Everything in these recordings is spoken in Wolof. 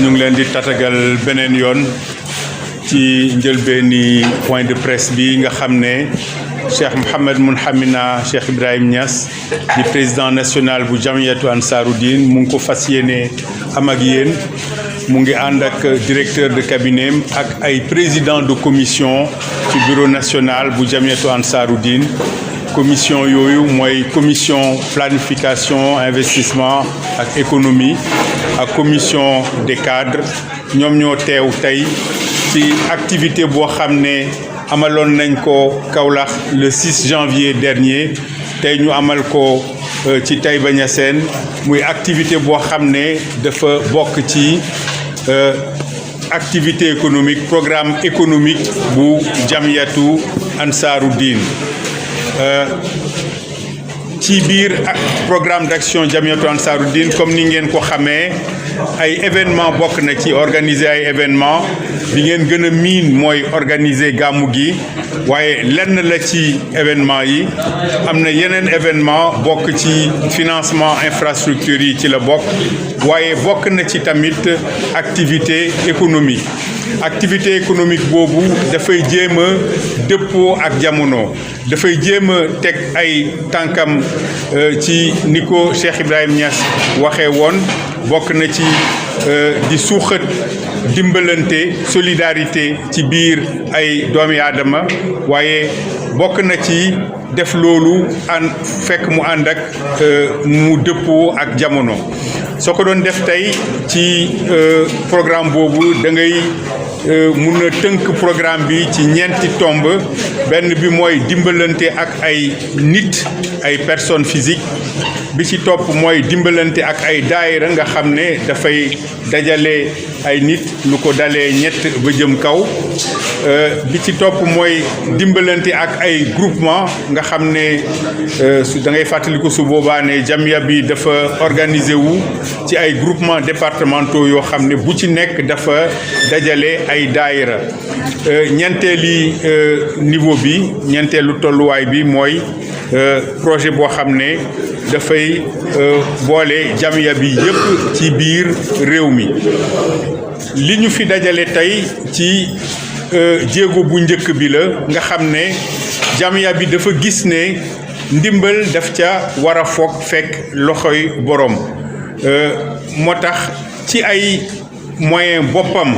ñu ngi leen di tatagal beneen yoon ci njëlbeeni point de presse bi nga xam ne Cheikh Mouhamed Mounhamina Cheikh Ibrahim Niass di président national bu Jamiyatu Ansaruddin mu ngi ko fas yéene am ak yéen mu ngi ànd ak directeur de cabinet ak ay président de commission ci bureau national bu Jamiyatu Ansaruddin. Commission yooyu mooy commission planification investissement ak économie ak commission des cadres ñoom ñoo teew tey ci activité boo xam ne amaloon nañ ko Kaolack le 6 janvier dernier tey ñu amal ko ci Taïba Niassène muy activité boo xam ne dafa bokk ci activité économique programme économique bu Jamiyatu Ansaruddin ci biir programme d'action Jamiyatu Ansaruddin comme ni ngeen ko xamee ay événement bokk na ci organiser ay événement bi ngeen gën a miin mooy organiser gàmmu gi waaye lenn la ci événement yi am na yeneen événement bokk ci financement infrastructure yi ci la bokk waaye bokk na ci tamit activité économique boobu dafay jéem a dëppoo ak jamono dafay jéem a teg ay tànkam ci ni ko Cheikh Ibrahim Niass waxee woon bokk na ci di suuxat dimbalante solidarité ci biir ay doomi aadama waaye bokk na ci def loolu fekk mu ànd ak mu dëppoo ak jamono soo ko doon def tey ci programme boobu da ngay mun na tënk programme bi ci ñeenti tomb benn bi mooy dimbalante ak ay nit ay personnes physiques bi ci topp mooy dimbalante ak ay daayira nga xam ne dafay dajale ay nit lu ko dalee ñett ba jëm kaw bi ci topp mooy dimbalante ak ay groupement nga xam ne da ngay fàttaliku su boobaa ne jamiya bi dafa organiser wu ci ay groupement départementaux yoo xam ne bu ci nekk dafa dajale ay daayira ñeenteeli niveau bi ñeenteelu tolluwaay bi mooy projet boo xam ne dafay boole jamiya bi yépp ci biir réew mi li ñu fi dajale tey ci jéego bu njëkk bi la nga xam ne jamiya bi dafa gis ne ndimbal daf ca war a fekk loxoy boroom moo tax ci ay moyen boppam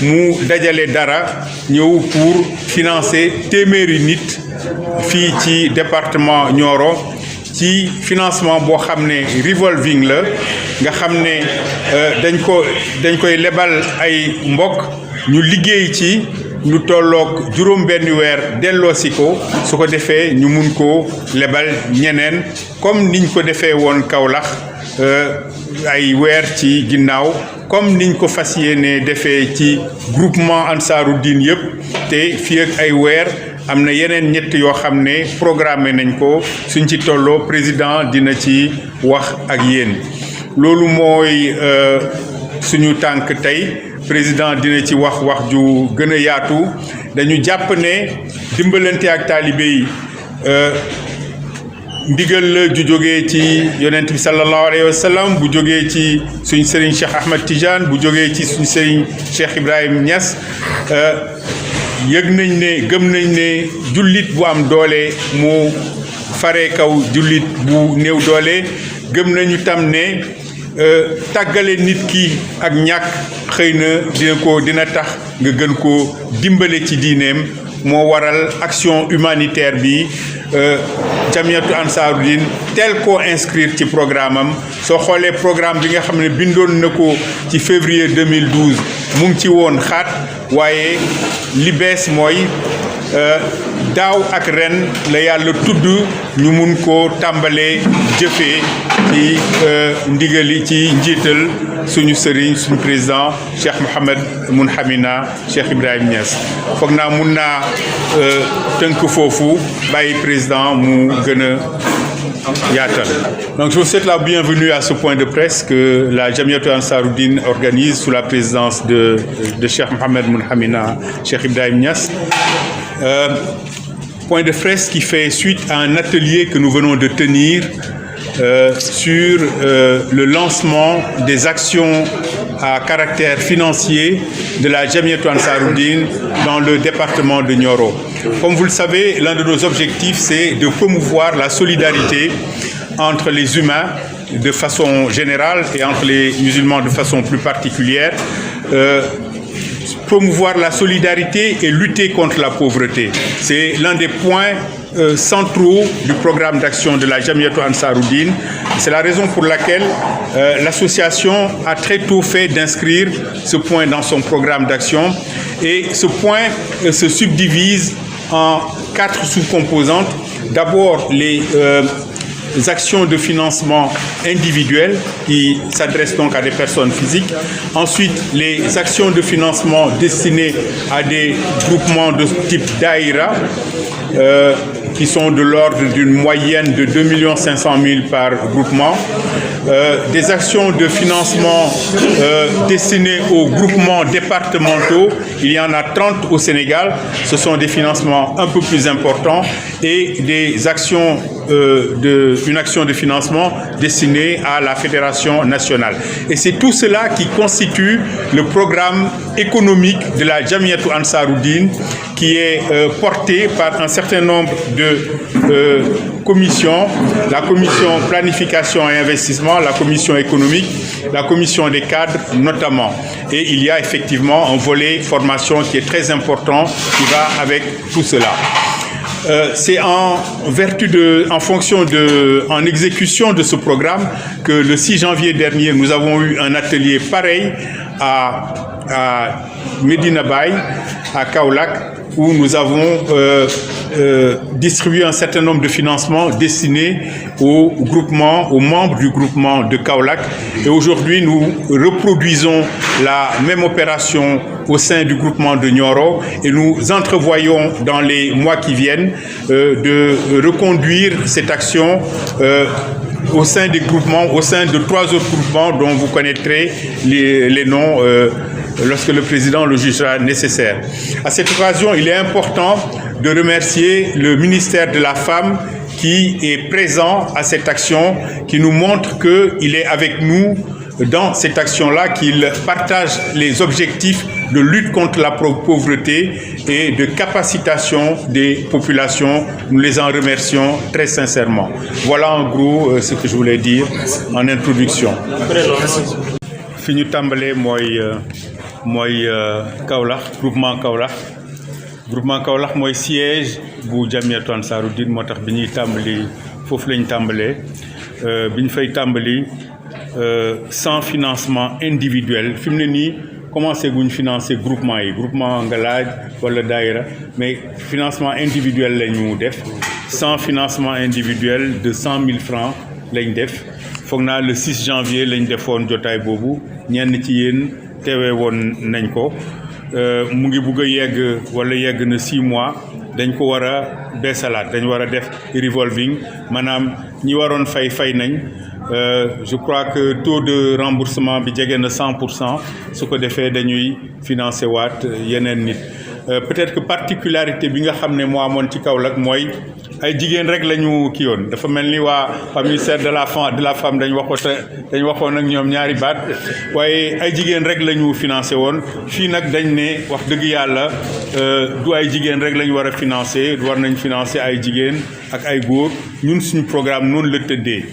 mu dajale dara ñëw pour financer téeméeri nit fii ci département Nioro ci financement boo xam ne revolving la nga xam ne dañ koy lebal ay mbokk ñu liggéey ci lu tolloog juróom benn weer delloosi ko su ko defee ñu mun ko lebal ñeneen comme niñ ko defee woon Kaolack ay weer ci ginnaaw comme niñ ko fas yéene defee ci groupement Ansaruddin yëpp te fii ak ay weer am na yeneen ñett yoo xam ne programmé nañ ko suñ ci tolloo président dina ci wax ak yéen loolu mooy suñu tànk tey président dina ci wax ju gën a yaatu dañu jàpp ne dimbalante ak taalibe yi ndigal la ju jógee ci yonent bi sallallahu alayhi wa sallam bu jógee ci suñ sëriñ Cheikh Ahmed Tidiane bu jógee ci suñ sëriñ Cheikh Ibrahim Niass yëg nañ ne gëm nañ ne jullit bu am doole mu faree kaw jullit bu néew doole gëm nañu tam ne tàggale nit ki ak ñàkk xëy na dina tax nga gën ko dimbale ci diineem moo waral action humanitaire bi Jamiyatu Ansaruddin tel koo inscrire ci programme am soo xoolee programme bi nga xam ne bindoon na ko ci février 2012 mu ngi ci woon xaat waaye li bees mooy daaw ak ren la yàlla tudd ñu mun ko tàmbalee jëfee ci ndigali ci njiital suñu sëriñ suñu président Cheikh Mouhamed Mounhamina Cheikh Ibrahim Niass foog naa mun naa tënk foofu bàyyi président mu gën a yaatal. Donc je vous souhaite la bienvenue à ce point de presse que la Jamiyatu Ansaruddin organise sous la présidence de Cheikh Mouhamed Mounhamina Cheikh Ibrahim Niass. Point de presse qui fait suite à un atelier que nous venons de tenir sur le lancement des actions à caractère financier de la Jamiatou Ansaroudine dans le département de Nioro. Comme vous le savez, l'un de nos objectifs, c'est de promouvoir la solidarité entre les humains de façon générale et entre les musulmans de façon plus particulière, promouvoir la solidarité et lutter contre la pauvreté. C'est l'un des points centraux du programme d'action de la Jamiatou Ansaroudine. C'est la raison pour laquelle l'association a très tôt fait d'inscrire ce point dans son programme d'action. Et ce point se subdivise en 4 sous-composantes. D'abord, les actions de financement individuelles qui s'adressent donc à des personnes physiques. Ensuite, les actions de financement destinées à des groupements de type Daïra qui sont de l'ordre d'une moyenne de 2 500 000 par groupement. Des actions de financement destinées aux groupements départementaux. Il y en a 30 au Sénégal. Ce sont des financements un peu plus importants et des actions une action de financement destinée à la fédération nationale. Et c'est tout cela qui constitue le programme économique de la Jamiatou Ansaroudine qui est porté par un certain nombre de commissions, la commission planification et investissement, la commission économique, la commission des cadres notamment. Et il y a effectivement un volet formation qui est très important qui va avec tout cela. C'est en exécution de ce programme que le 6 janvier dernier, nous avons eu un atelier pareil à Medina Baye, à Kaolack, où nous avons distribué un certain nombre de financements destinés aux membres du groupement de Kaolack. Et aujourd'hui, nous reproduisons la même opération au sein du groupement de Nioro et nous entrevoyons dans les mois qui viennent de reconduire cette action au sein des groupements, au sein de 3 autres groupements dont vous connaîtrez les noms lorsque le président le jugera nécessaire. À cette occasion, il est important de remercier le ministère de la Femme qui est présent à cette action, qui nous montre qu'il est avec nous dans cette action-là, qu'il partage les objectifs de lutte contre la pauvreté et de capacitation des populations. Nous les en remercions très sincèrement. Voilà en gros ce que je voulais dire en introduction. fi ñu tàmbalee mooy Kaolack groupement Kaolack mooy siège bu Jamiatou Ansaroudine moo tax bi ñuy tàmbali foofu lañ tàmbalee bi ñu fay tàmbali sans financement individuel fi mu ne nii commencé guñ financer groupement nga laaj wala daayira mais financement individuel la ñu def sans financement individuel de 100 000 francs lañ def foog naa le 6 janvier lañ defoon jotaay boobu ñenn ci yéen teewee woon nañ ko mu ngi bugg a yegg na 6 mois dañ ko war a beesalaat dañ war a def revolving maanaam ñi waroon fay nañ je crois que taux de remboursement bi jege na 100% su ko defee dañuy financer waat yeneen nit peut-être que particularité bi nga xam ne moo amoon ci Kaolack mooy ay jigéen rek la ñu kii woon dafa mel ni waa ministère de la femme dañ waxoon ak ñoom ñaari baat waaye ay jigéen rek la ñu financé woon fii nag dañ ne wax dëgg yàlla du ay jigéen rek la ñu war a financer war nañ financer ay jigéen ak ay góor ñun suñu programme noonu la tëddee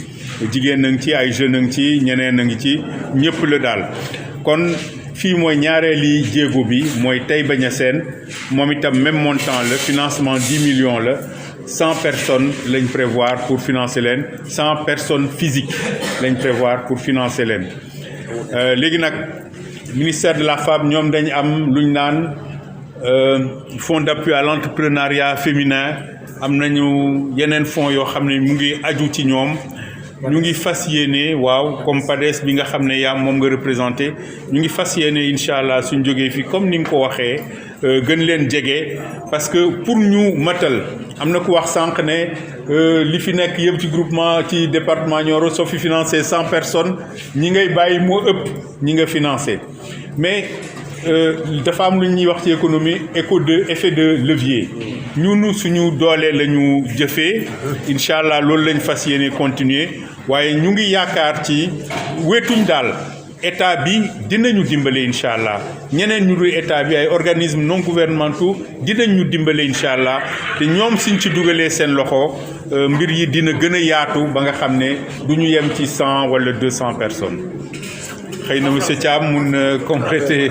jigéen na ngi ci ay jeunes a ngi ci ñeneen na ngi ci ñëpp la daal kon fii mooy ñaareeli jéego bi mooy Taïba Niassène moom itam même montant la financement 10 millions la 100 personnes lañ prévoir pour financer leen 100 personnes physiques lañ prévoir pour financer leen léegi nag ministère de la femme ñoom dañ am lu ñu naan fonds d'appui à l'entrepreneuriat féminin am nañu yeneen fonds yoo xam ne mu ngi aju ci ñoom ñu ngi fas yéene waaw comme PADES bi nga xam ne yaa moom nga représenté ñu ngi fas yéene incha allah suñ jógee fii comme ni nga ko waxee gën leen jege parce que pour ñu matal am na ku wax sànq ne li fi nekk yëpp ci groupement ci département Nioro soo fi financé 100 personnes ñi ngay bàyyi moo ëpp ñi nga financé mais dafa am lu ñuy wax ci économie effet de levier ñun suñu doolee la ñu jëfee incha allah loolu lañ fas yéene continuer waaye ñu ngi yaakaar ci wetuñ daal état bi dinañu dimbale incha allah ñeneen ñu dul état bi ay organismes non gouvernementaux dinañ ñu dimbale incha allah te ñoom suñ ci dugalee seen loxo mbir yi dina gën a yaatu ba nga xam ne du ñu yem ci 100 wala 200 personnes xëy na monsieur Thiam mun na compléter.